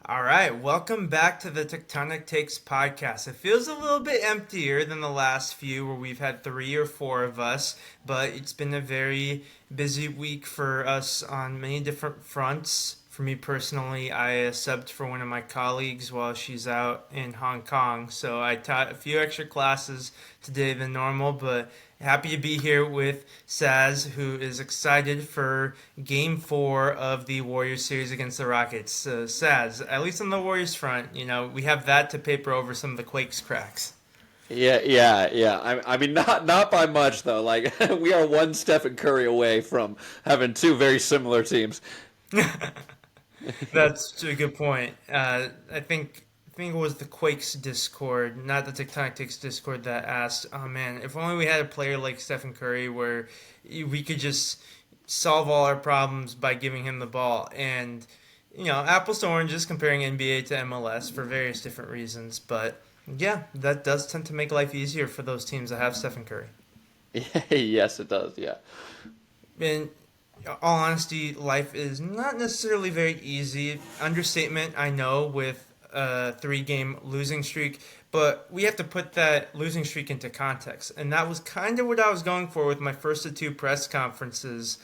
All right, welcome back to the Tectonic Takes podcast. It feels a little bit emptier than the last few where we've had three or four of us, but it's been a very busy week for us on many different fronts. For me personally, I subbed for one of my colleagues while she's out in Hong Kong, so I taught a few extra classes today than normal, but happy to be here with Saz, who is excited for Game 4 of the Warriors series against the Rockets. So, Saz, at least on the Warriors front, we have that to paper over some of the Quakes cracks. Yeah. I mean, not by much though. Like we are one Stephen Curry away from having two very similar teams. That's a good point. I think it was the Quakes Discord, not the Tectonic Takes Discord, that asked, "Oh man, if only we had a player like Stephen Curry where we could just solve all our problems by giving him the ball." And apples to oranges comparing NBA to MLS for various different reasons, but yeah, that does tend to make life easier for those teams that have Stephen Curry. Yes, it does. Yeah. In all honesty, life is not necessarily very easy. Understatement, I know, with a three-game losing streak, but we have to put that losing streak into context. And that was kind of what I was going for with my first of two press conferences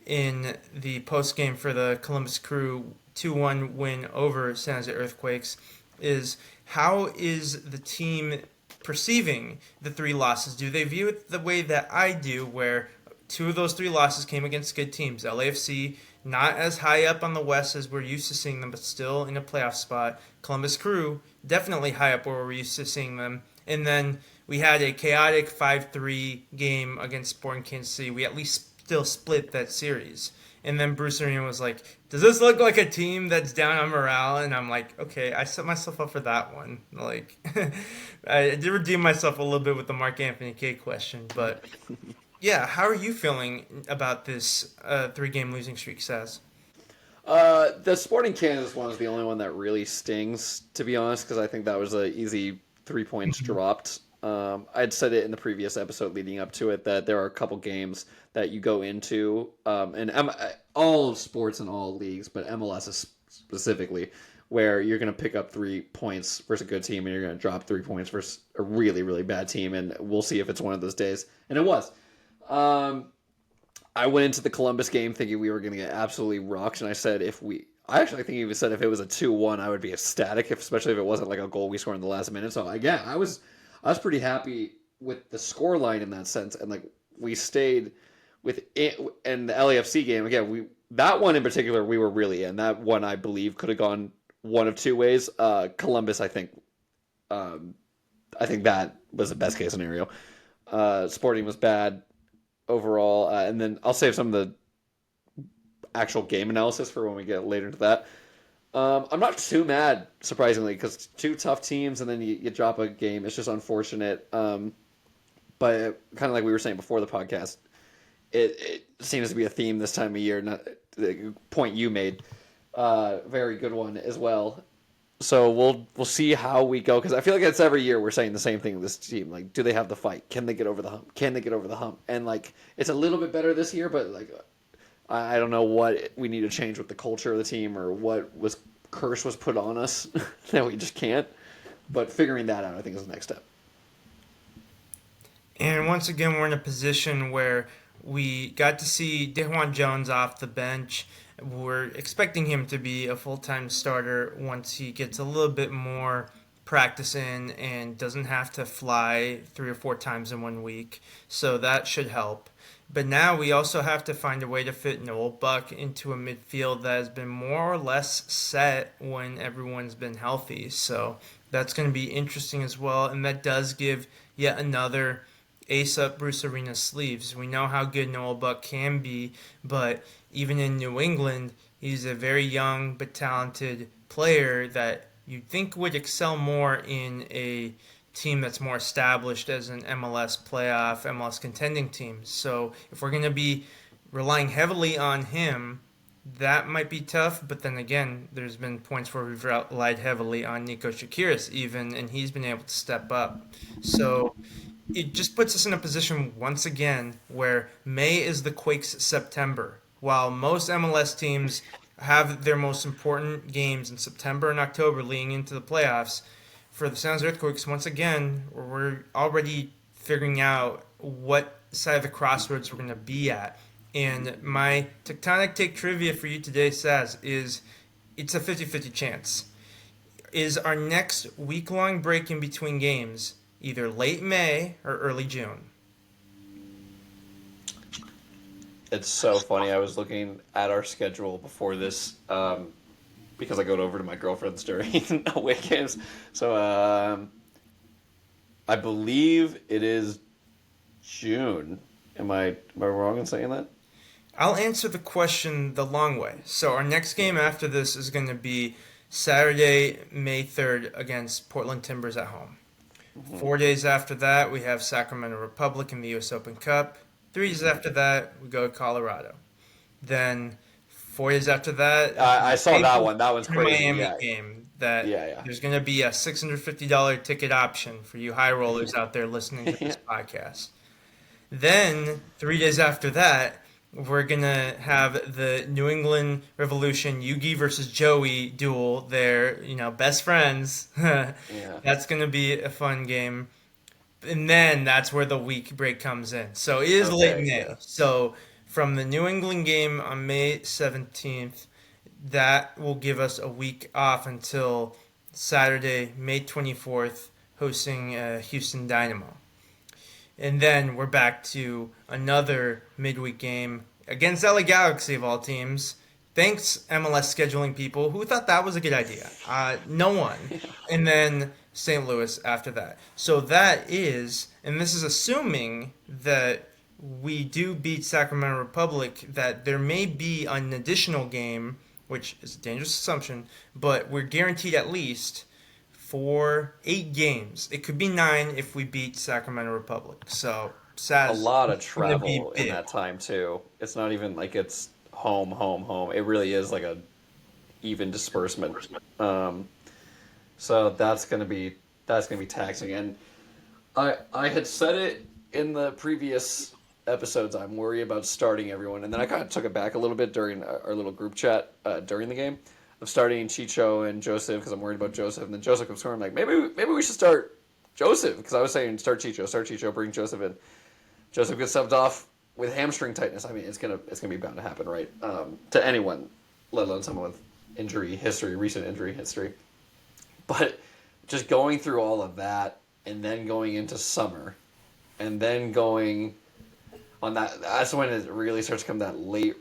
in the post game for the Columbus Crew 2-1 win over San Jose Earthquakes. Is how is the team perceiving the three losses? Do they view it the way that I do, where two of those three losses came against good teams? LAFC, not as high up on the West as we're used to seeing them, but still in a playoff spot. Columbus Crew, definitely high up where we're used to seeing them. And then we had a chaotic 5-3 game against Sporting Kansas City. We at least still split that series. And then Bruce Arena was like, "Does this look like a team that's down on morale?" And I'm like, "Okay, I set myself up for that one." Like, I did redeem myself a little bit with the Mark Anthony K question, but yeah, how are you feeling about this three-game losing streak, Says? The Sporting Kansas one is the only one that really stings, to be honest, because I think that was an easy 3 points dropped. I'd said it in the previous episode leading up to it that there are a couple games that you go into, all sports and all leagues, but MLS specifically, where you're going to pick up 3 points versus a good team and you're going to drop 3 points versus a really, really bad team. And we'll see if it's one of those days. And it was. Um, I went into the Columbus game thinking we were going to get absolutely rocked, and I actually think even said if it was a 2-1, I would be ecstatic, especially if it wasn't like a goal we scored in the last minute. So yeah, I was pretty happy with the score line in that sense, and like we stayed with it. And the LAFC game again, we that one in particular we were really in. That one I believe could have gone one of two ways. Columbus, um, I think that was the best case scenario. Sporting was bad overall, and then I'll save some of the actual game analysis for when we get later into that. I'm not too mad, surprisingly, because two tough teams and then you drop a game. It's just unfortunate. But kind of like we were saying before the podcast, it seems to be a theme this time of year. Not the point you made, very good one as well. So we'll see how we go, because I feel like it's every year we're saying the same thing to this team. Like, do they have the fight? Can they get over the hump? Can they get over the hump? And like, it's a little bit better this year, but like, I don't know what we need to change with the culture of the team or what was curse was put on us that we just can't. But figuring that out, I think, is the next step. And once again, we're in a position where we got to see DeJuan Jones off the bench. We're expecting him to be a full time starter once he gets a little bit more practice in and doesn't have to fly three or four times in 1 week. So that should help. But now we also have to find a way to fit Noel Buck into a midfield that has been more or less set when everyone's been healthy. So that's going to be interesting as well. And that does give yet another ace up Bruce Arena's sleeves. We know how good Noel Buck can be, but even in New England, he's a very young but talented player that you'd think would excel more in a team that's more established as an MLS playoff, MLS contending team. So if we're going to be relying heavily on him, that might be tough. But then again, there's been points where we've relied heavily on Nico Shakiris even, and he's been able to step up. So it just puts us in a position once again where May is the Quakes' September. While most MLS teams have their most important games in September and October leading into the playoffs. For the San Jose Earthquakes, once again, we're already figuring out what side of the crossroads we're going to be at. And my tectonic take trivia for you today says is it's a 50-50 chance. Is our next week-long break in between games either late May or early June? It's so funny. I was looking at our schedule before this because I go over to my girlfriend's during away games. So I believe it is June. Am I wrong in saying that? I'll answer the question the long way. So our next game after this is going to be Saturday, May 3rd against Portland Timbers at home. Hmm. 4 days after that, we have Sacramento Republic in the U.S. Open Cup. 3 days after that, we go to Colorado. Then 4 days after that, I saw that Naples one. That one's and crazy. Miami Yeah, game. That yeah, there's going to be a $650 ticket option for you high rollers out there listening to yeah. this podcast. Then 3 days after that, we're gonna have the New England Revolution Yugi versus Joey duel. They're best friends. Yeah. That's gonna be a fun game. And then that's where the week break comes in. So it is late Okay. May. Yeah. So from the New England game on May 17th, that will give us a week off until Saturday, May 24th, hosting Houston Dynamo. And then we're back to another midweek game against LA Galaxy of all teams. Thanks, MLS scheduling people. Who thought that was a good idea? No one. And then St. Louis after that. So that is, and this is assuming that we do beat Sacramento Republic, that there may be an additional game, which is a dangerous assumption, but we're guaranteed at least for 8 games. It could be 9 if we beat Sacramento Republic. So A Saz lot of is going to be travel in big. that time too. It's not even like it's home, home, home. It really is like a even disbursement. Um, so that's gonna be taxing. And I had said it in the previous episodes. I'm worried about starting everyone, and then I kind of took it back a little bit during our little group chat during the game of starting Chicho and Joseph because I'm worried about Joseph. And then Joseph comes forward, I'm like, maybe we should start Joseph because I was saying start Chicho, bring Joseph in. Joseph gets subbed off with hamstring tightness. I mean, it's gonna be bound to happen, right? To anyone, let alone someone with injury history, recent injury history. But just going through all of that and then going into summer and then going on that's when it really starts to come that late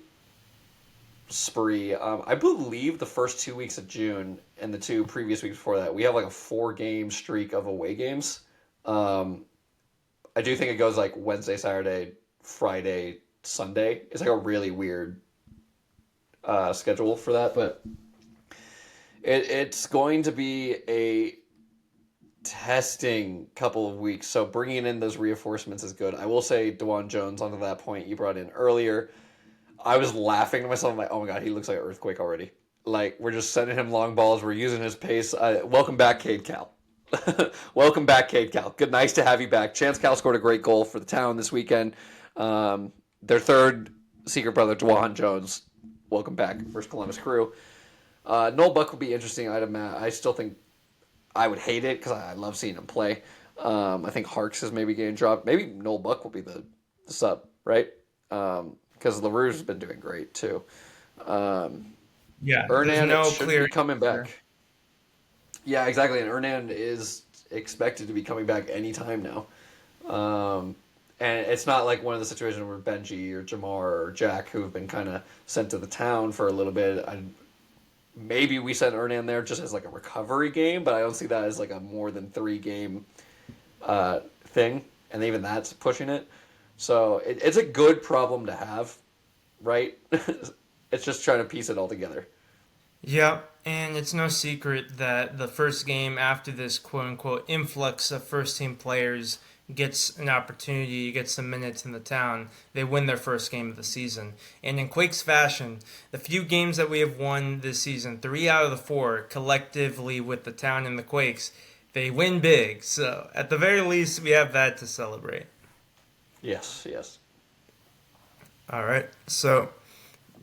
spree. I believe the first 2 weeks of June and the two previous weeks before that, we have like a 4 game streak of away games. Um, I do think it goes like Wednesday, Saturday, Friday, Sunday. It's like a really weird schedule for that, but it's going to be a testing couple of weeks. So bringing in those reinforcements is good. I will say Dewan Jones onto that point you brought in earlier. I was laughing to myself. I'm like, oh my god, he looks like an earthquake already. Like we're just sending him long balls. We're using his pace. Welcome back, Cade Cal. Welcome back, Cade Cal. Good, nice to have you back. Chance Cal scored a great goal for the town this weekend. Their third secret brother, Dwan Jones. Welcome back, First Columbus Crew. Noel Buck will be interesting. I still think I would hate it because I love seeing him play. I think Harks is maybe getting dropped. Maybe Noel Buck will be the sub, right? Because LaRue's been doing great too. Um, Yeah, there's Hernan no should clear be coming answer. back. Yeah, exactly. And Hernan is expected to be coming back anytime now. Um, and it's not like one of the situations where Benji or Jamar or Jack, who have been kind of sent to the town for a little bit, maybe we sent Hernan there just as like a recovery game, but I don't see that as like a more than 3 game thing. And even that's pushing it. So it's a good problem to have, right? It's just trying to piece it all together. Yep, and it's no secret that the first game after this quote unquote influx of first team players gets an opportunity to get some minutes in the town. They win their first game of the season. And in Quakes fashion, the few games that we have won this season, 3 out of the 4 collectively with the town and the Quakes, they win big. So at the very least, we have that to celebrate. Yes, yes. All right. So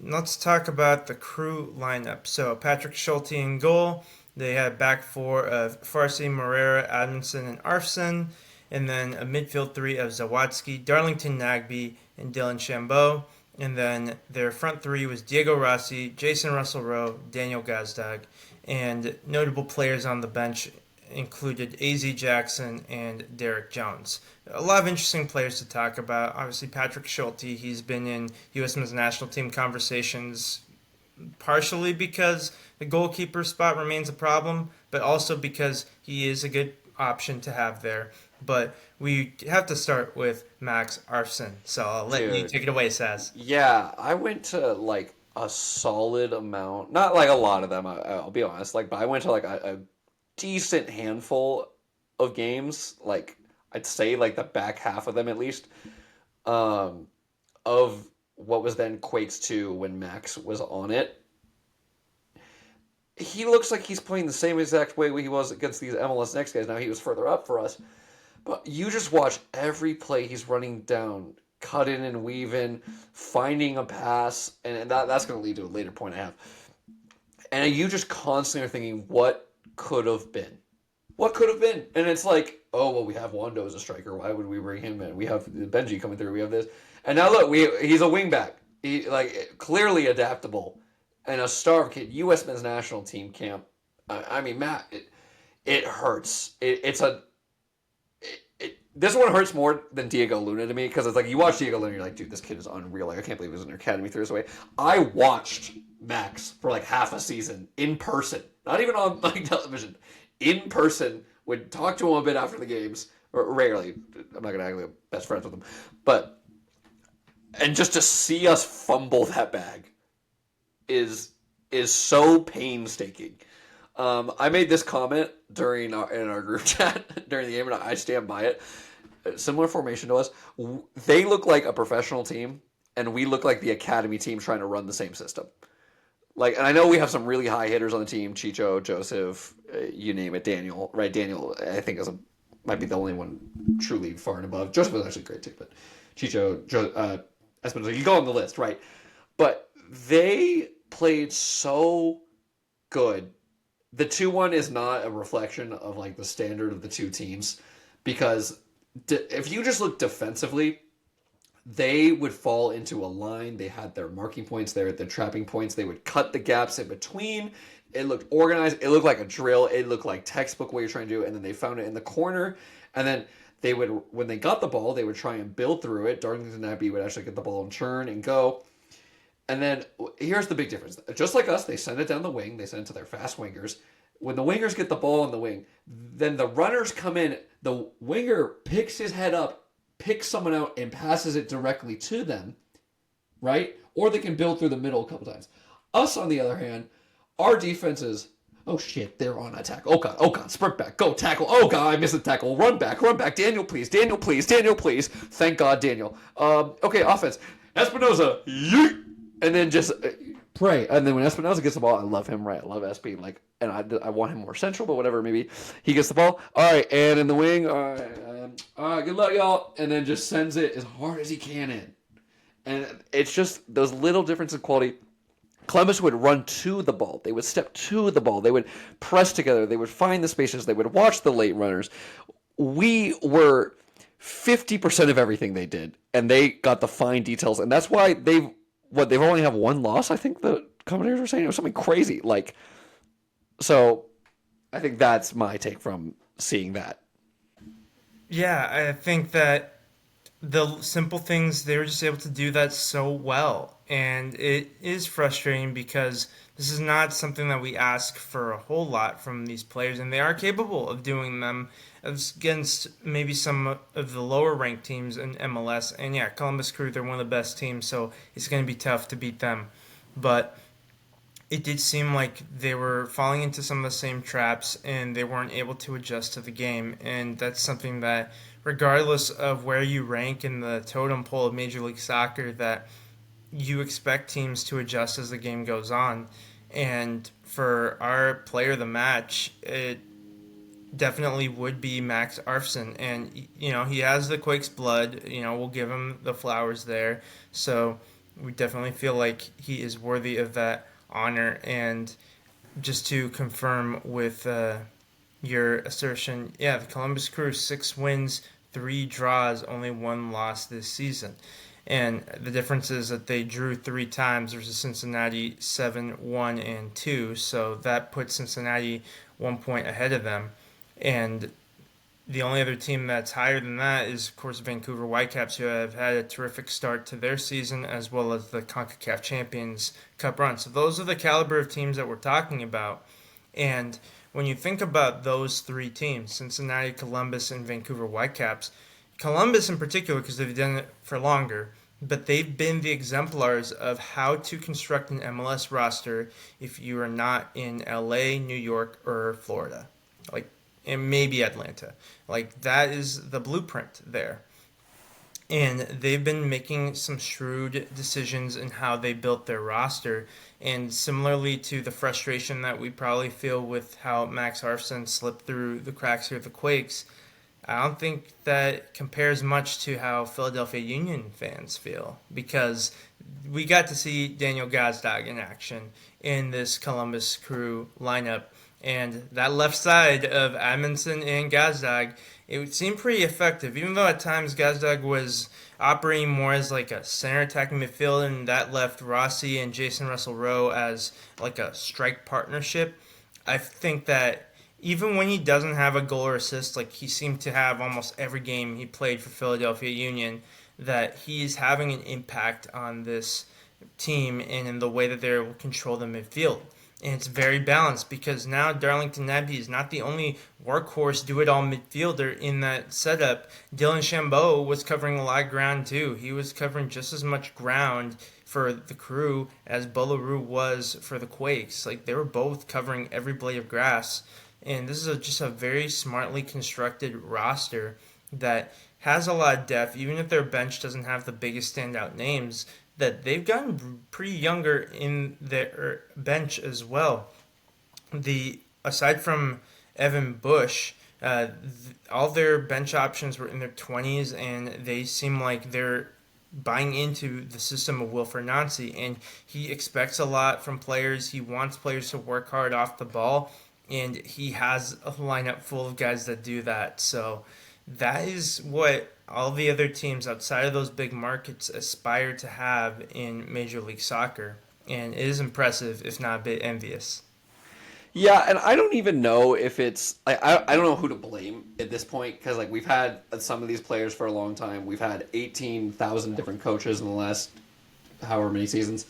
Let's talk about the crew lineup. So Patrick Schulte in goal. They had back four of Farsi, Moreira, Adamson, and Arfson. And then a midfield three of Zawadzki, Darlington Nagby, and Dylan Chambeau. And then their front three was Diego Rossi, Jason Russell Rowe, Daniel Gazdag. And notable players on the bench included AZ Jackson and Derek Jones. A lot of interesting players to talk about. Obviously, Patrick Schulte, he's been in U.S. men's national team conversations partially because the goalkeeper spot remains a problem, but also because he is a good option to have there. But we have to start with Max Arfson. So I'll let you Dude, take it away, Saz. yeah, I went to like a solid amount, not like a lot of them, I'll be honest, like, but I went to like a decent handful of games, like I'd say like the back half of them at least, um, of what was then Quakes 2 when Max was on it. He looks like he's playing the same exact way he was against these MLS Next guys. Now he was further up for us, but you just watch every play he's running down, cut in and weave in, finding a pass, and that's going to lead to a later point I have. And you just constantly are thinking, what could have been? What could have been? And it's like, oh, well, we have Wando as a striker. Why would we bring him in? We have Benji coming through. We have this. And now look, he's a wingback. He like clearly adaptable and a star kid. U.S. men's national team camp. I mean, Matt, it hurts. This one hurts more than Diego Luna to me because it's like you watch Diego Luna, you're like, dude, this kid is unreal. Like I can't believe he was in your academy 3 years away. I watched Max for like half a season in person, not even on like television, in person. Would talk to him a bit after the games, or rarely. I'm not gonna act like best friends with him, but and just to see us fumble that bag is so painstaking. I made this comment in our group chat during the game, and I stand by it. Similar formation to us. They look like a professional team, and we look like the academy team trying to run the same system. Like, and I know we have some really high hitters on the team: Chicho, Joseph, you name it, Daniel. Right, Daniel, I think might be the only one truly far and above. Joseph was actually great too, but Espinosa, you go on the list, right? But they played so good. The 2-1 is not a reflection of like the standard of the two teams because if you just look defensively, they would fall into a line. They had their marking points there at their trapping points. They would cut the gaps in between. It looked organized. It looked like a drill. It looked like textbook what you're trying to do. And then they found it in the corner. And then they would, when they got the ball, they would try and build through it. Darlington Abbey would actually get the ball and turn and go. And then here's the big difference. Just like us, they send it down the wing. They send it to their fast wingers. When the wingers get the ball on the wing, then the runners come in. The winger picks his head up, picks someone out, and passes it directly to them, right? Or they can build through the middle a couple times. Us, on the other hand, our defense is, oh shit, they're on attack. Oh god, sprint back, go tackle. Oh god, I missed the tackle. Run back. Daniel, please. Daniel, please. Daniel, please. Thank God, Daniel. Okay, offense. Espinoza, yeet! And then just pray. And then when Espinoza gets the ball, I love him, right? I love SP. Like, and I want him more central, but whatever, maybe he gets the ball. All right, and in the wing, all right, good luck, y'all. And then just sends it as hard as he can in. And it's just those little differences in quality. Columbus would run to the ball. They would step to the ball. They would press together. They would find the spaces. They would watch the late runners. We were 50% of everything they did, and they got the fine details. And that's why they've only have one loss. I think the commentators were saying it was something crazy. Like, so I think that's my take from seeing that. Yeah, I think that the simple things they were just able to do that so well, and it is frustrating because this is not something that we ask for a whole lot from these players, and they are capable of doing them against maybe some of the lower ranked teams in MLS. And yeah, Columbus Crew, they're one of the best teams, so it's going to be tough to beat them. But it did seem like they were falling into some of the same traps and they weren't able to adjust to the game. And that's something that, regardless of where you rank in the totem pole of Major League Soccer, that you expect teams to adjust as the game goes on. And for our player of the match, it definitely would be Max Arfson. And, you know, he has the Quakes blood. You know, we'll give him the flowers there. So We definitely feel like he is worthy of that honor. And just to confirm with your assertion, yeah, the Columbus Crew 6 wins, 3 draws, only 1 loss this season. And the difference is that they drew 3 times versus Cincinnati 7-1-2. So that puts Cincinnati 1 point ahead of them. And the only other team that's higher than that is, of course, Vancouver Whitecaps, who have had a terrific start to their season, as well as the CONCACAF Champions Cup run. So those are the caliber of teams that we're talking about. And when you think about those 3 teams, Cincinnati, Columbus, and Vancouver Whitecaps, Columbus in particular, because they've done it for longer, but they've been the exemplars of how to construct an MLS roster if you are not in LA, New York, or Florida. Like, and maybe Atlanta. Like, that is the blueprint there. And they've been making some shrewd decisions in how they built their roster. And similarly to the frustration that we probably feel with how Max Arfson slipped through the cracks here at the Quakes, I don't think that compares much to how Philadelphia Union fans feel, because we got to see Daniel Gazdag in action in this Columbus Crew lineup, and that left side of Amundsen and Gazdag, it seemed pretty effective, even though at times Gazdag was operating more as like a center attacking midfielder, and that left Rossi and Jason Russell Rowe as like a strike partnership. I think that even when he doesn't have a goal or assist, like he seemed to have almost every game he played for Philadelphia Union, that he's having an impact on this team and in the way that they will control the midfield. And it's very balanced because now Darlington Nagbe is not the only workhorse, do it all midfielder in that setup. Dylan Chambeau was covering a lot of ground too. He was covering just as much ground for the Crew as Bolaroo was for the Quakes. Like, they were both covering every blade of grass. And this is just a very smartly constructed roster that has a lot of depth, even if their bench doesn't have the biggest standout names, that they've gotten pretty younger in their bench as well. The Aside from Evan Bush, all their bench options were in their 20s, and they seem like they're buying into the system of Wilfred Nancy, and he expects a lot from players. He wants players to work hard off the ball, and he has a lineup full of guys that do that. So that is what all the other teams outside of those big markets aspire to have in Major League Soccer, and it is impressive, if not a bit envious. Yeah, and I don't even know if it's I don't know who to blame at this point because like we've had some of these players for a long time. We've had 18,000 different coaches in the last however many seasons.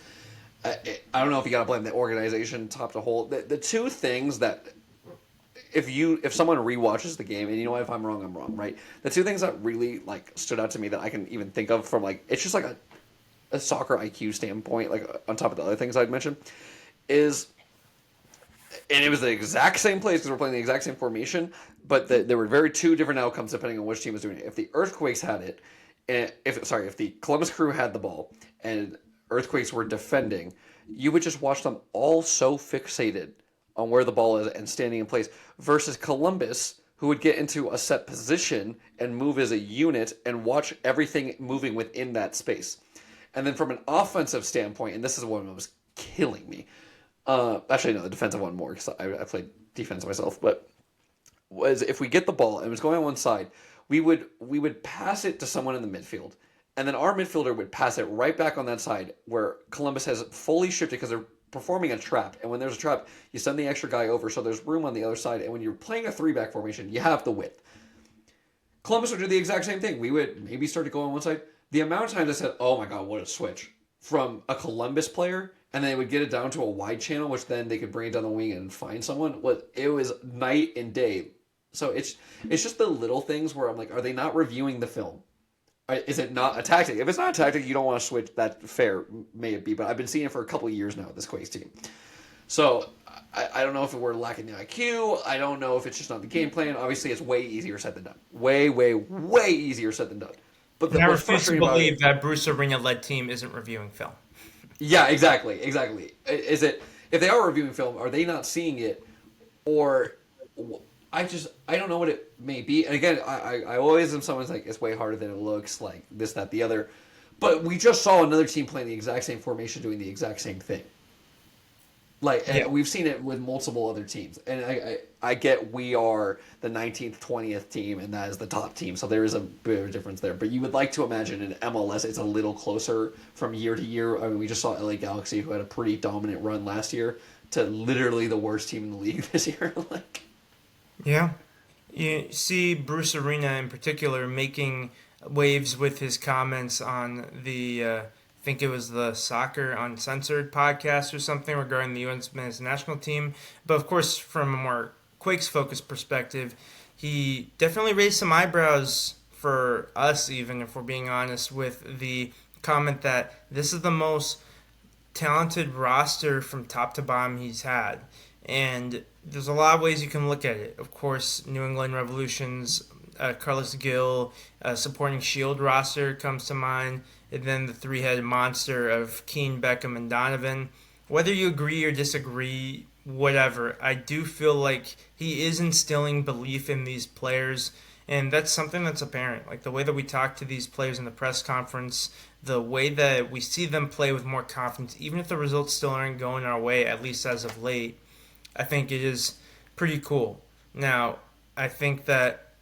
I don't know if you got to blame the organization top to whole. The two things that if someone rewatches the game and you know what, if I'm wrong, right? The two things that really like stood out to me that I can even think of from like it's just like a soccer IQ standpoint, like on top of the other things I'd mentioned, is and it was the exact same place because we're playing the exact same formation, but there were very two different outcomes depending on which team was doing it. If the Earthquakes had it, and if the Columbus Crew had the ball and Earthquakes were defending, you would just watch them all so fixated on where the ball is and standing in place versus Columbus, who would get into a set position and move as a unit and watch everything moving within that space. And then from an offensive standpoint, and this is one that was killing me. Actually, no, the defensive one more because I played defense myself. But was if we get the ball and it was going on one side, we would pass it to someone in the midfield, and then our midfielder would pass it right back on that side where Columbus has fully shifted because they're performing a trap. And when there's a trap, you send the extra guy over so there's room on the other side. And when you're playing a three-back formation, you have the width. Columbus would do the exact same thing. We would maybe start to go on one side. The amount of times I said, "Oh my god, what a switch!" from a Columbus player, and then they would get it down to a wide channel, which then they could bring it down the wing and find someone. It was night and day. So it's just the little things where I'm like, are they not reviewing the film? Is it not a tactic? If it's not a tactic, you don't want to switch. That fair may it be, but I've been seeing it for a couple of years now with this Quakes team. So I don't know if we're lacking the IQ. I don't know if it's just not the game plan. Obviously, it's way easier said than done. Way, way, way easier said than done. But And I what's refuse to frustrating about believe it, that Bruce Arena-led team isn't reviewing film. yeah, exactly. Is it if they are reviewing film, are they not seeing it, or I don't know what it may be. And again, I always am someone's like it's way harder than it looks, like this, that, the other. But we just saw another team playing the exact same formation, doing the exact same thing. Like Yeah. we've seen it with multiple other teams, and I get we are the 19th, 20th team, and that is the top team. So there is a bit of a difference there. But you would like to imagine in MLS it's a little closer from year to year. I mean, we just saw LA Galaxy, who had a pretty dominant run last year, to literally the worst team in the league this year. Like, Yeah. You see Bruce Arena in particular making waves with his comments on I think it was the Soccer Uncensored podcast or something regarding the U.S. men's national team. But of course, from a more Quakes focused perspective, he definitely raised some eyebrows for us, even if we're being honest, with the comment that this is the most talented roster from top to bottom he's had. And there's a lot of ways you can look at it. Of course, New England Revolution's Carlos Gill supporting Shield roster comes to mind, and then the three-headed monster of Keane, Beckham, and Donovan. Whether you agree or disagree, whatever, I do feel like he is instilling belief in these players, and that's something that's apparent. Like the way that we talk to these players in the press conference, the way that we see them play with more confidence, even if the results still aren't going our way, at least as of late, I think it is pretty cool. Now, I think that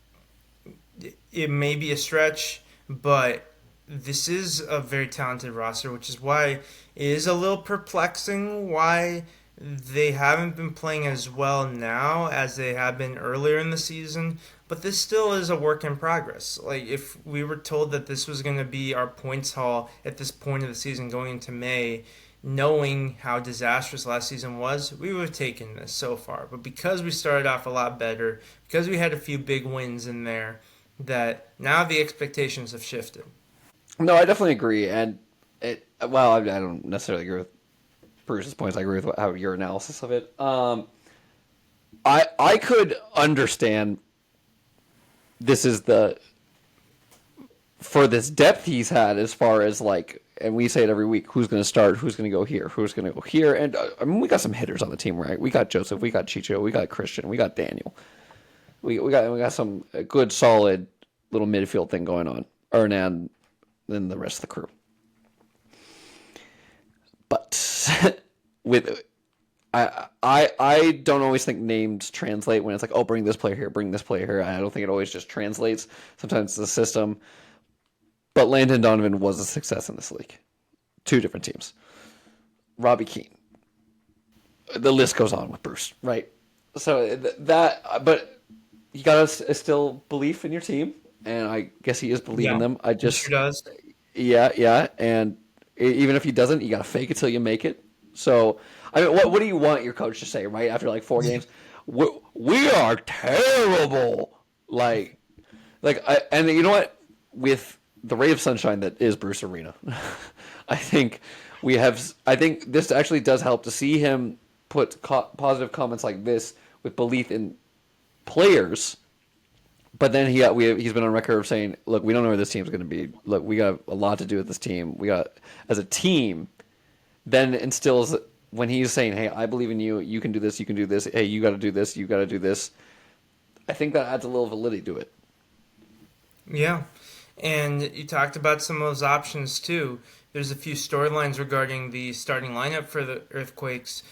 it may be a stretch, but this is a very talented roster, which is why it is a little perplexing why they haven't been playing as well now as they have been earlier in the season. But this still is a work in progress. Like, if we were told that this was going to be our points haul at this point of the season going into May, knowing how disastrous last season was, we would have taken this so far. But because we started off a lot better, because we had a few big wins in there, that now the expectations have shifted. no, I definitely agree, and well, I don't necessarily agree with Bruce's points. I agree with how your analysis of it. I could understand this is the for this depth he's had as far as like, and we say it every week, who's going to start, who's going to go here, who's going to go here, and I mean we got some hitters on the team, right? We got Joseph, we got Chicho, we got Christian, we got Daniel, we got some good solid little midfield thing going on, Hernan, then the rest of the crew, but with I don't always think names translate when it's like, oh, bring this player here, bring this player here. I don't think it always just translates. Sometimes it's the system. But Landon Donovan was a success in this league. Two different teams. Robbie Keane. The list goes on with Bruce, right? So but you got to still belief in your team, and I guess he is believing Yeah, them. I he sure just, does. yeah, and even if he doesn't, you got to fake it till you make it. So, I mean, what do you want your coach to say, right? After like 4 games, we are terrible. And you know what? With the ray of sunshine that is Bruce Arena, I think we have. I think this actually does help to see him put positive comments like this with belief in players. But then he's been on record of saying, "Look, we don't know where this team's going to be. Look, we got a lot to do with this team. We got as a team." Then instills when he's saying, "Hey, I believe in you. You can do this. You can do this. Hey, you got to do this. You got to do this." I think that adds a little validity to it. Yeah. And you talked about some of those options too. There's a few storylines regarding the starting lineup for the Earthquakes.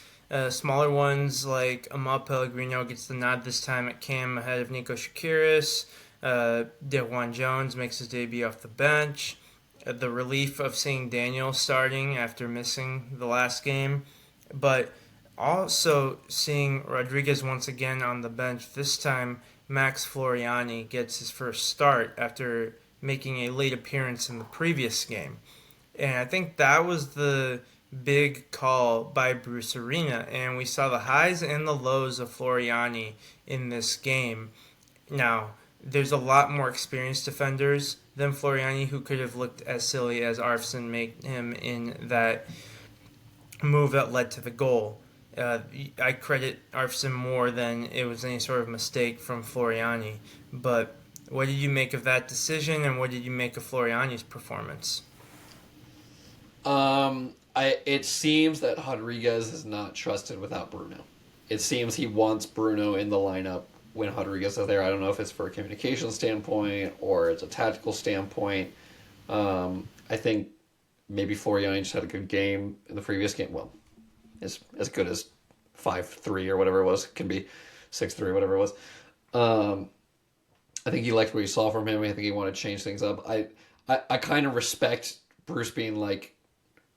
Smaller ones like Amal Pellegrino gets the nod this time at Cam ahead of Nico Shakiris. DeJuan Jones makes his debut off the bench. The relief of seeing Daniel starting after missing the last game. But also seeing Rodriguez once again on the bench. This time, Max Floriani gets his first start after making a late appearance in the previous game. And I think that was the big call by Bruce Arena. And we saw the highs and the lows of Floriani in this game. Now, there's a lot more experienced defenders than Floriani who could have looked as silly as Arfson made him in that move that led to the goal. I credit Arfson more than it was any sort of mistake from Floriani. But what did you make of that decision, and what did you make of Floriani's performance? It seems that Rodriguez is not trusted without Bruno. It seems he wants Bruno in the lineup when Rodriguez is there. I don't know if it's for a communication standpoint or it's a tactical standpoint. I think maybe Florian just had a good game in the previous game. Well, as good as 5-3 or whatever it was can be, 6-3 whatever it was. Um, I think he liked what he saw from him. I think he wanted to change things up. I kind of respect Bruce being like,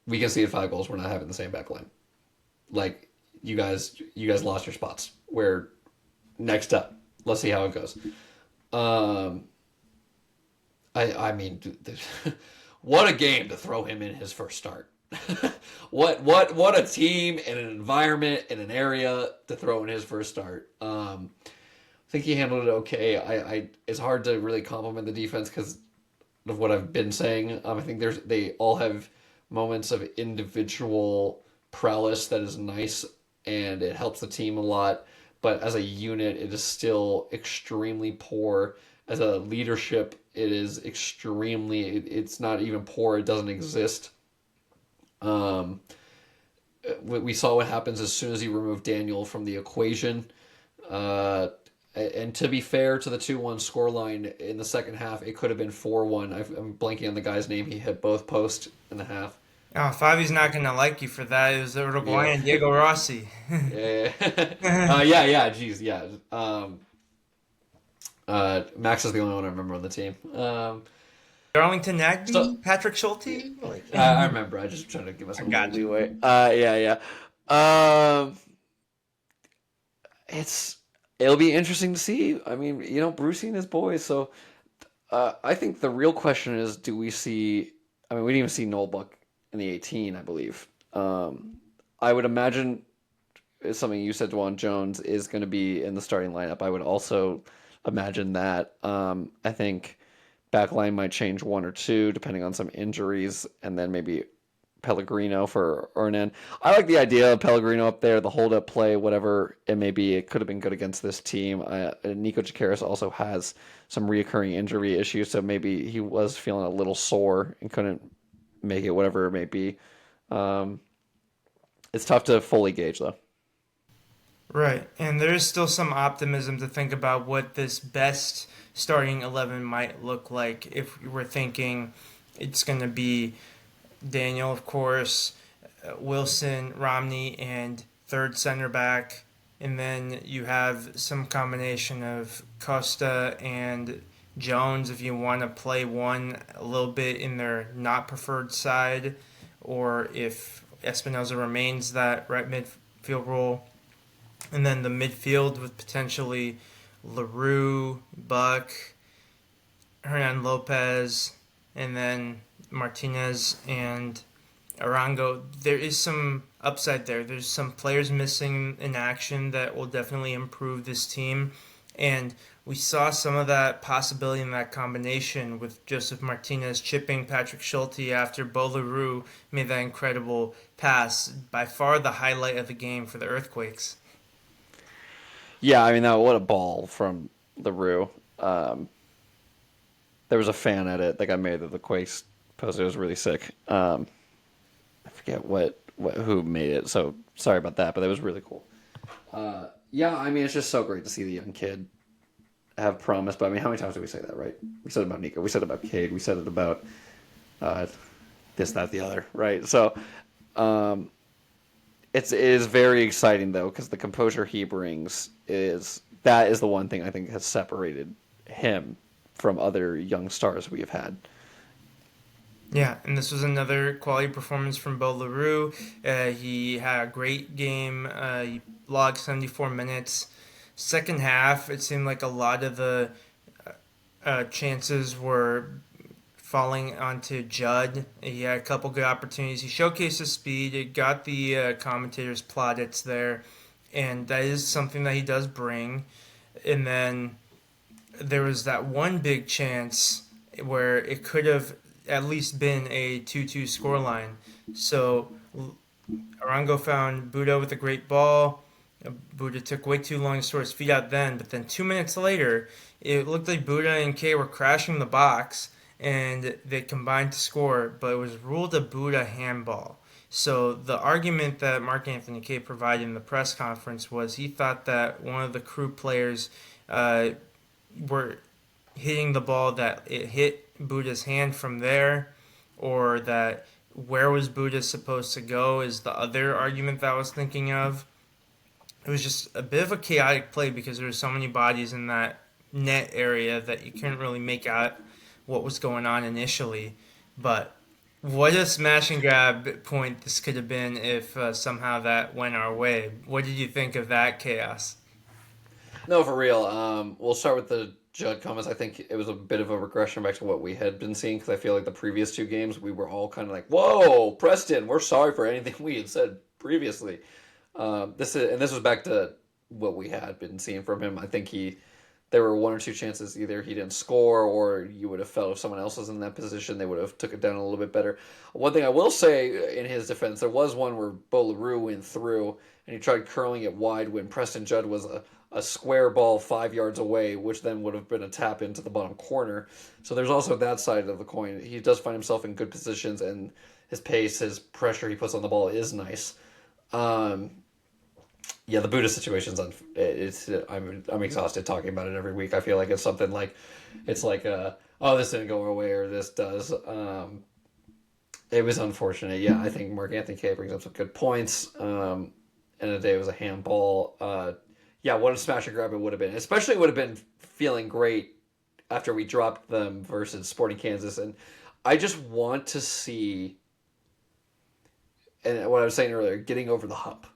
we conceded 5 goals. We're not having the same back line. Like you guys lost your spots. We're next up. Let's see how it goes. Um, I mean, what a game to throw him in his first start. What a team and an environment and an area to throw in his first start. I think he handled it okay. I it's hard to really compliment the defense because of what I've been saying. I think they all have moments of individual prowess that is nice and it helps the team a lot. But as a unit, it is still extremely poor. As a leadership, it is it's not even poor. It doesn't exist. Um, we saw what happens as soon as you remove Daniel from the equation. Uh, and to be fair to the 2-1 scoreline in the second half, it could have been 4-1. I'm blanking on the guy's name. He hit both posts in the half. Oh, Fabi's not gonna like you for that. It was the Yeah. Uruguayan Diego Rossi. Yeah. Yeah. Geez. Yeah. Max is the only one I remember on the team. Darlington So Nagby, Patrick Schulte. Like, I remember. I just trying to give us I a little got you. leeway. Yeah. Um, it's it'll be interesting to see. I mean, Brucey and his boys. So I think the real question is, do we see? I mean, we didn't even see Noel Buck in the 18, I believe. I would imagine it's something you said, Dwan Jones is going to be in the starting lineup. I would also imagine that. I think backline might change one or two depending on some injuries, and then maybe Pellegrino for Hernan. I like the idea of Pellegrino up there, the hold up play, whatever it may be. It could have been good against this team. Nico Jacaris also has some reoccurring injury issues, so maybe he was feeling a little sore and couldn't make it, whatever it may be. Um, it's tough to fully gauge, though. Right, and there is still some optimism to think about what this best starting 11 might look like if we're thinking it's going to be Daniel, of course, Wilson, Romney, and third center back. And then you have some combination of Costa and Jones if you want to play one a little bit in their not preferred side, or if Espinoza remains that right midfield role. And then the midfield with potentially LaRue, Buck, Hernan Lopez, and then Martinez and Arango. There is some upside there. There's some players missing in action that will definitely improve this team. And we saw some of that possibility in that combination with Joseph Martinez chipping Patrick Schulte after Bo LaRue made that incredible pass. By far the highlight of the game for the Earthquakes. Yeah, I mean, what a ball from LaRue. There was a fan edit that got made of the Quakes post. It was really sick. I forget who made it, so sorry about that, but that was really cool. Yeah, I mean, it's just so great to see the young kid have promise. But I mean, how many times did we say that, right? We said it about Nico. We said it about Cade. We said it about uh, this, that, the other, right? So um, it is very exciting though because the composure he brings is the one thing I think has separated him from other young stars we have had. Yeah, and this was another quality performance from Bo LaRue. He had a great game. He logged 74 minutes. Second half, it seemed like a lot of the chances were falling onto Judd. He had a couple good opportunities. He showcased his speed. It got the commentators' plaudits there, and that is something that he does bring. And then there was that one big chance where it could have at least been a 2-2 scoreline. So Arango found Buda with a great ball. Buda took way too long to sort his feet out then, but then 2 minutes later, it looked like Buda and Kay were crashing the box, and they combined to score, but it was ruled a Buda handball. So the argument that Mark Anthony Kay provided in the press conference was he thought that one of the crew players uh, were hitting the ball that it hit Buda's hand from there, or that where was Buddha supposed to go is the other argument that I was thinking of. It was just a bit of a chaotic play because there were so many bodies in that net area that you couldn't really make out what was going on initially. But what a smash and grab point this could have been if somehow that went our way. What did you think of that chaos? No, for real. We'll start with the Judd comments. I think it was a bit of a regression back to what we had been seeing because I feel like the previous two games we were all kind of like, "Whoa, Preston, we're sorry for anything we had said previously." This was back to what we had been seeing from him. I think there were one or two chances either he didn't score or you would have felt if someone else was in that position they would have took it down a little bit better. One thing I will say in his defense, there was one where Bo LaRue went through and he tried curling it wide when Preston Judd was a square ball 5 yards away, which then would have been a tap into the bottom corner. So there's also that side of the coin. He does find himself in good positions, and his pace, his pressure he puts on the ball is nice. Um, yeah, the Buddha situation's it's I'm exhausted talking about it every week. I feel like it's something like it's like oh, this didn't go our way or this does. It was unfortunate. Yeah, I think Mark Anthony K brings up some good points. And the day it was a handball. Yeah, what a smash and grab it would have been. Especially would have been feeling great after we dropped them versus Sporting Kansas. And I just want to see, and what I was saying earlier, getting over the hump.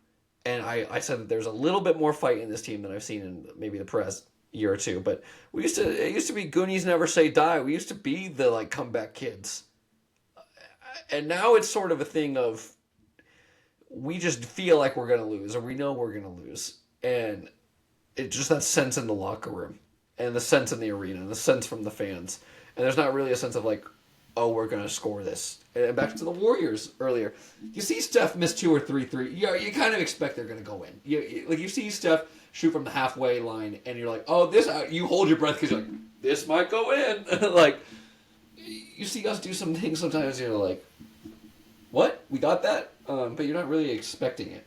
And I said that there's a little bit more fight in this team than I've seen in maybe the past year or two. But it used to be Goonies never say die. We used to be the like comeback kids. And now it's sort of a thing of we just feel like we're gonna lose or we know we're gonna lose. And it just that sense in the locker room and the sense in the arena and the sense from the fans. And there's not really a sense of like, oh, we're gonna score this. And back to the Warriors earlier, you see Steph miss 2 or 3 Yeah, you kind of expect they're gonna go in. You see Steph shoot from the halfway line, and you're like, oh, this. You hold your breath because you're like, this might go in. Like you see us do some things sometimes. You're like, what? We got that? But you're not really expecting it.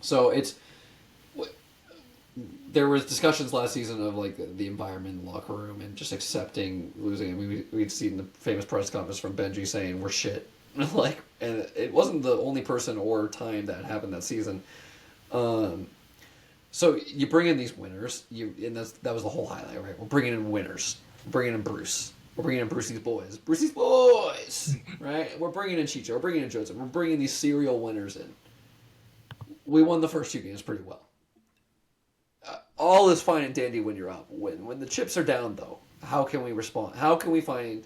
So there was discussions last season of like the environment in the locker room and just accepting losing. I mean, we'd seen the famous press conference from Benji saying we're shit, like, and it wasn't the only person or time that happened that season. So you bring in these winners, and that was the whole highlight, right? We're bringing in winners. We're bringing in Bruce. We're bringing in Brucey's boys. Brucey's boys, right? We're bringing in Chicho. We're bringing in Joseph. We're bringing these serial winners in. We won the first two games pretty well. All is fine and dandy when you're up. When the chips are down, though, how can we respond? How can we find?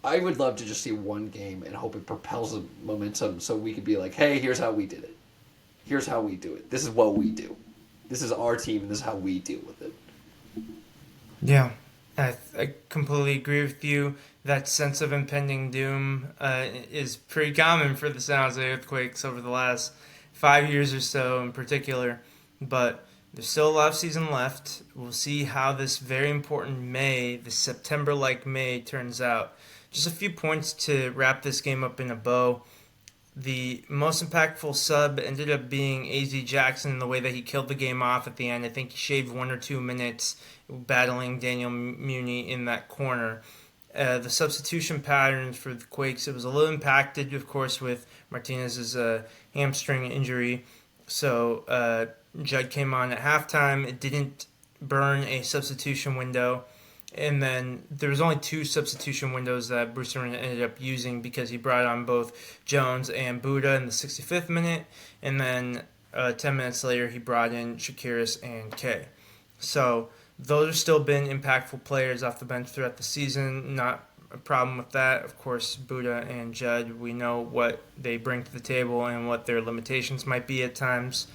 I would love to just see one game and hope it propels the momentum so we could be like, hey, here's how we did it. Here's how we do it. This is what we do. This is our team, and this is how we deal with it. Yeah, I completely agree with you. That sense of impending doom is pretty common for the San Jose Earthquakes over the last 5 years or so in particular. But there's still a lot of season left. We'll see how this very important May, this September-like May, turns out. Just a few points to wrap this game up in a bow. The most impactful sub ended up being AZ Jackson in the way that he killed the game off at the end. I think he shaved 1 or 2 minutes battling Daniel Muni in that corner. The substitution patterns for the Quakes, it was a little impacted, of course, with Martinez's hamstring injury. So Judd came on at halftime. It didn't burn a substitution window. And then there was only 2 substitution windows that Bruce Arena ended up using because he brought on both Jones and Buddha in the 65th minute. And then 10 minutes later, he brought in Shakiris and Kay. So those have still been impactful players off the bench throughout the season. Not a problem with that. Of course, Buddha and Judd, we know what they bring to the table and what their limitations might be at times.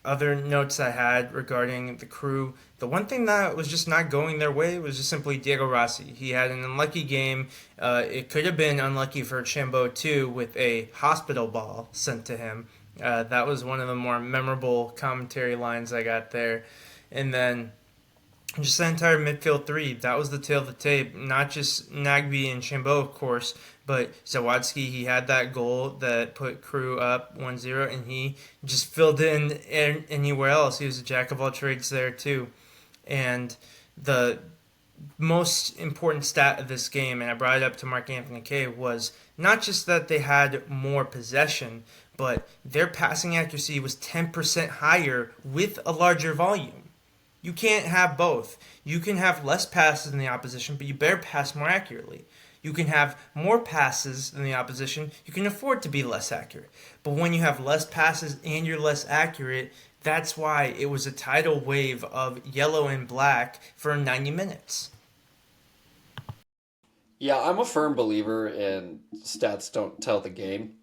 Other notes I had regarding the crew, the one thing that was just not going their way was just simply Diego Rossi. He had an unlucky game. It could have been unlucky for Chambeau too with a hospital ball sent to him. That was one of the more memorable commentary lines I got there. And then just the entire midfield three, that was the tail of the tape. Not just Nagby and Chambeau, of course, but Zawadzki, he had that goal that put Crew up 1-0, and he just filled in anywhere else. He was a jack of all trades there, too. And the most important stat of this game, and I brought it up to Mark Anthony Kay, was not just that they had more possession, but their passing accuracy was 10% higher with a larger volume. You can't have both. You can have less passes than the opposition, but you better pass more accurately. You can have more passes than the opposition. You can afford to be less accurate. But when you have less passes and you're less accurate, that's why it was a tidal wave of yellow and black for 90 minutes. Yeah, I'm a firm believer in stats don't tell the game.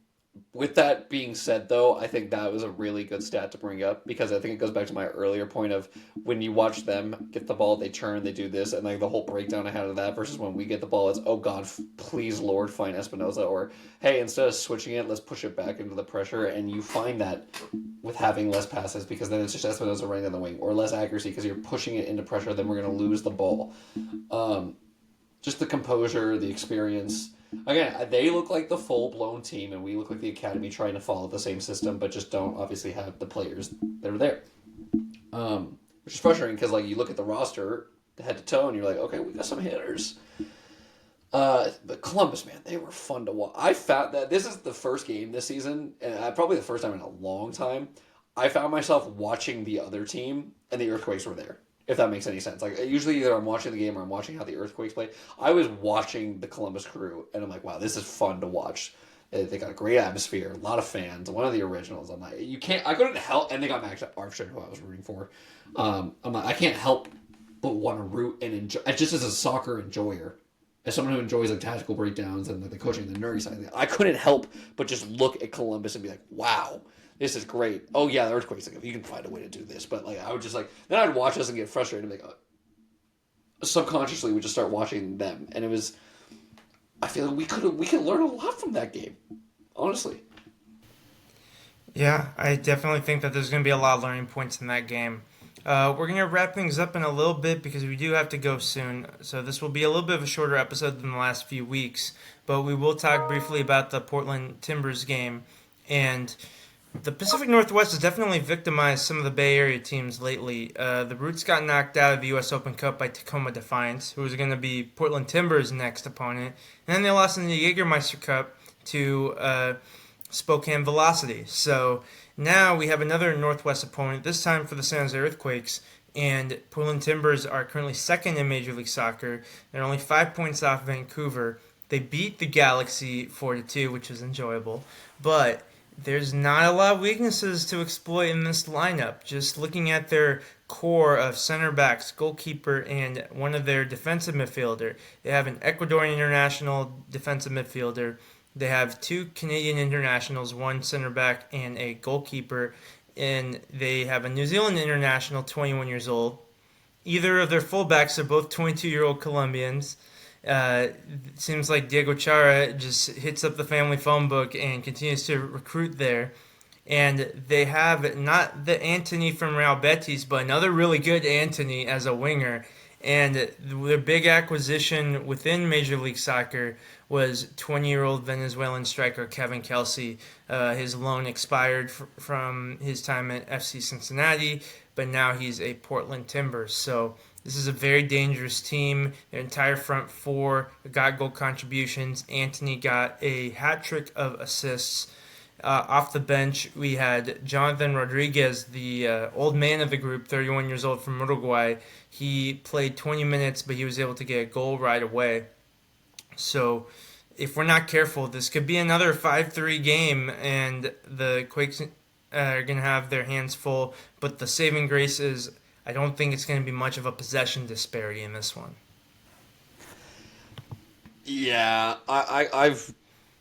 With that being said, though, I think that was a really good stat to bring up because I think it goes back to my earlier point of when you watch them get the ball, they turn, they do this, and like the whole breakdown I had of that versus when we get the ball, it's oh God, please Lord, find Espinoza, or hey, instead of switching it, let's push it back into the pressure, and you find that with having less passes because then it's just Espinoza running down the wing, or less accuracy because you're pushing it into pressure, then we're going to lose the ball. Um, just the composure, the experience. Again, they look like the full blown team, and we look like the academy trying to follow the same system, but just don't obviously have the players that are there. Which is frustrating because like you look at the roster head to toe, and you're like, okay, we got some hitters. But Columbus, man, they were fun to watch. I found that this is the first game this season, and probably the first time in a long time. I found myself watching the other team, and the Earthquakes were there. If that makes any sense. Like usually either I'm watching the game or I'm watching how the Earthquakes play. I was watching the Columbus Crew and I'm like, wow, this is fun to watch. They got a great atmosphere, a lot of fans, one of the originals. I'm like, you can't I couldn't help and they got Max Armstrong who I was rooting for. I'm like, I can't help but want to root and enjoy just as a soccer enjoyer. As someone who enjoys like tactical breakdowns and like the coaching and the nerdy side, I couldn't help but just look at Columbus and be like, wow, this is great. Oh yeah, the Earthquakes. Like if you can find a way to do this, but like I would just like then I'd watch us and get frustrated and be like, subconsciously we just start watching them, and it was. I feel like we could learn a lot from that game, honestly. Yeah, I definitely think that there's going to be a lot of learning points in that game. We're going to wrap things up in a little bit because we do have to go soon. So this will be a little bit of a shorter episode than the last few weeks, but we will talk briefly about the Portland Timbers game. And the Pacific Northwest has definitely victimized some of the Bay Area teams lately. The Roots got knocked out of the U.S. Open Cup by Tacoma Defiance, who was going to be Portland Timbers' next opponent. And then they lost in the Jägermeister Cup to Spokane Velocity. So now we have another Northwest opponent, this time for the San Jose Earthquakes. And Portland Timbers are currently second in Major League Soccer. They're only 5 points off Vancouver. They beat the Galaxy 4-2, which was enjoyable. But there's not a lot of weaknesses to exploit in this lineup. Just looking at their core of center backs, goalkeeper, and one of their defensive midfielder. They have an Ecuadorian international defensive midfielder. They have two Canadian internationals, one center back and a goalkeeper. And they have a New Zealand international, 21 years old. Either of their fullbacks are both 22-year-old Colombians. It seems like Diego Chara just hits up the family phone book and continues to recruit there. And they have not the Anthony from Real Betis, but another really good Anthony as a winger. And their big acquisition within Major League Soccer was 20-year-old Venezuelan striker Kevin Kelsey. His loan expired from his time at FC Cincinnati, but now he's a Portland Timbers. So this is a very dangerous team. Their entire front four got goal contributions. Anthony got a hat trick of assists. Off the bench, we had Jonathan Rodriguez, the old man of the group, 31 years old from Uruguay. He played 20 minutes, but he was able to get a goal right away. So if we're not careful, this could be another 5-3 game, and the Quakes are going to have their hands full. But the saving grace is I don't think it's going to be much of a possession disparity in this one. Yeah, I've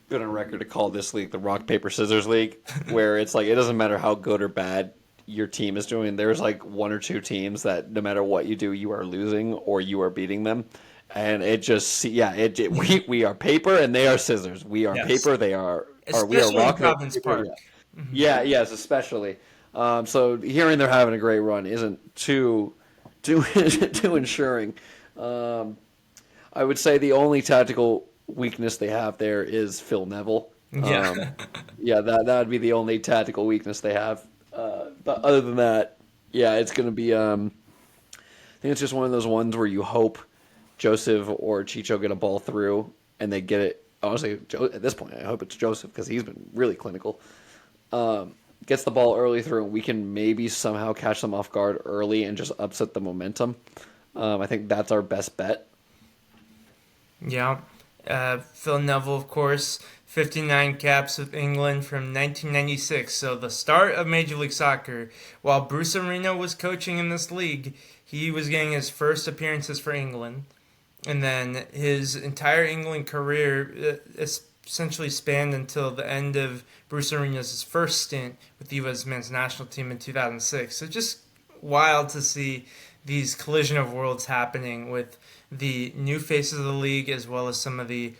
been on record to call this league the rock paper scissors league, where it's like it doesn't matter how good or bad your team is doing. There's like one or two teams that no matter what you do, you are losing or you are beating them, and it just we are paper and they are scissors. We are Yes. paper, they are or we are Especially in rock paper. Province Park. Yeah, yes, especially. So hearing they're having a great run isn't too too ensuring. I would say the only tactical weakness they have there is Phil Neville. Yeah. Yeah, that would be the only tactical weakness they have. But other than that, yeah, it's going to be. I think it's just one of those ones where you hope Joseph or Chicho get a ball through and they get it. Honestly, at this point, I hope it's Joseph because he's been really clinical. Gets the ball early through, and we can maybe somehow catch them off guard early and just upset the momentum. I think that's our best bet. Yeah. Phil Neville, of course, 59 caps with England from 1996, so the start of Major League Soccer. While Bruce Arena was coaching in this league, he was getting his first appearances for England. And then his entire England career essentially spanned until the end of Bruce Arena's first stint with the U.S. men's national team in 2006. So just wild to see these collision of worlds happening with the new faces of the league as well as some of the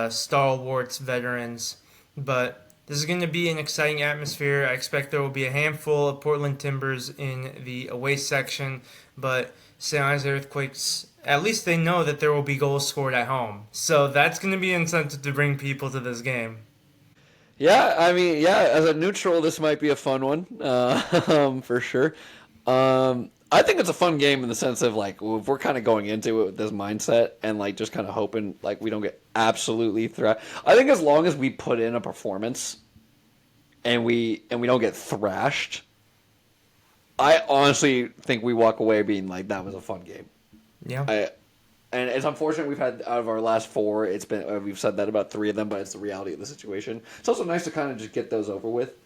stalwarts veterans. But this is going to be an exciting atmosphere. I expect there will be a handful of Portland Timbers in the away section, but San Jose Earthquakes, at least they know that there will be goals scored at home. So that's going to be an incentive to bring people to this game. Yeah, I mean, yeah, as a neutral, this might be a fun one, for sure. I think it's a fun game in the sense of like if we're kind of going into it with this mindset and like just kind of hoping like we don't get absolutely thrashed. I think as long as we put in a performance and we don't get thrashed, I honestly think we walk away being like that was a fun game. Yeah. I And it's unfortunate we've had out of our last four, it's been we've said that about three of them, but it's the reality of the situation. It's also nice to kind of just get those over with.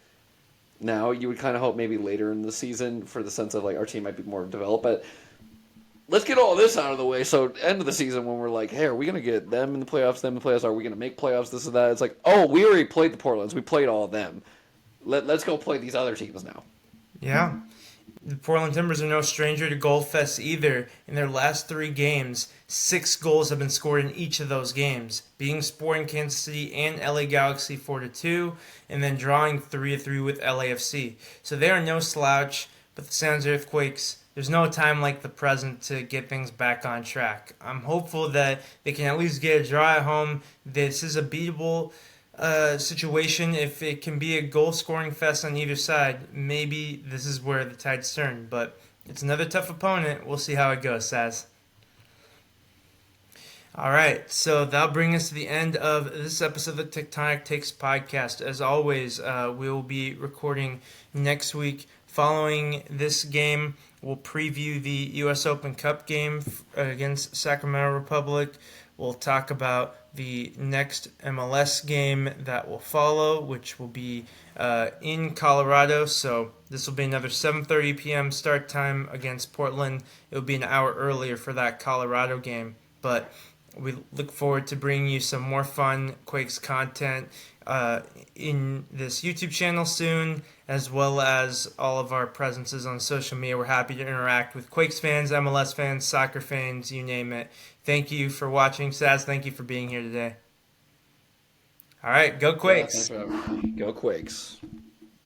Now you would kind of hope maybe later in the season for the sense of like our team might be more developed, but let's get all this out of the way. So end of the season when we're like, hey, are we gonna get them in the playoffs? Them in the playoffs? Are we gonna make playoffs? This or that? It's like, oh, we already played the Portlands. We played all of them. Let's go play these other teams now. Yeah. The Portland Timbers are no stranger to goal fests either. In their last three games, 6 goals have been scored in each of those games, beating Sporting Kansas City and LA Galaxy 4-2, and then drawing 3-3 with LAFC. So they are no slouch, but the San Jose Earthquakes, there's no time like the present to get things back on track. I'm hopeful that they can at least get a draw at home. This is a beatable situation. If it can be a goal scoring fest on either side, maybe this is where the tides turn. But it's another tough opponent. We'll see how it goes, Saz. All right, so that'll bring us to the end of this episode of the Tectonic Takes podcast. As always, we will be recording next week. Following this game, we'll preview the U.S. Open Cup game against Sacramento Republic. We'll talk about the next MLS game that will follow, which will be in Colorado. So this will be another 7:30 p.m. start time against Portland. It will be an hour earlier for that Colorado game. But we look forward to bringing you some more fun Quakes content in this YouTube channel soon, as well as all of our presences on social media. We're happy to interact with Quakes fans, MLS fans, soccer fans, you name it. Thank you for watching. Saz, thank you for being here today. All right, go Yeah, thanks Quakes! for having me. Go Quakes.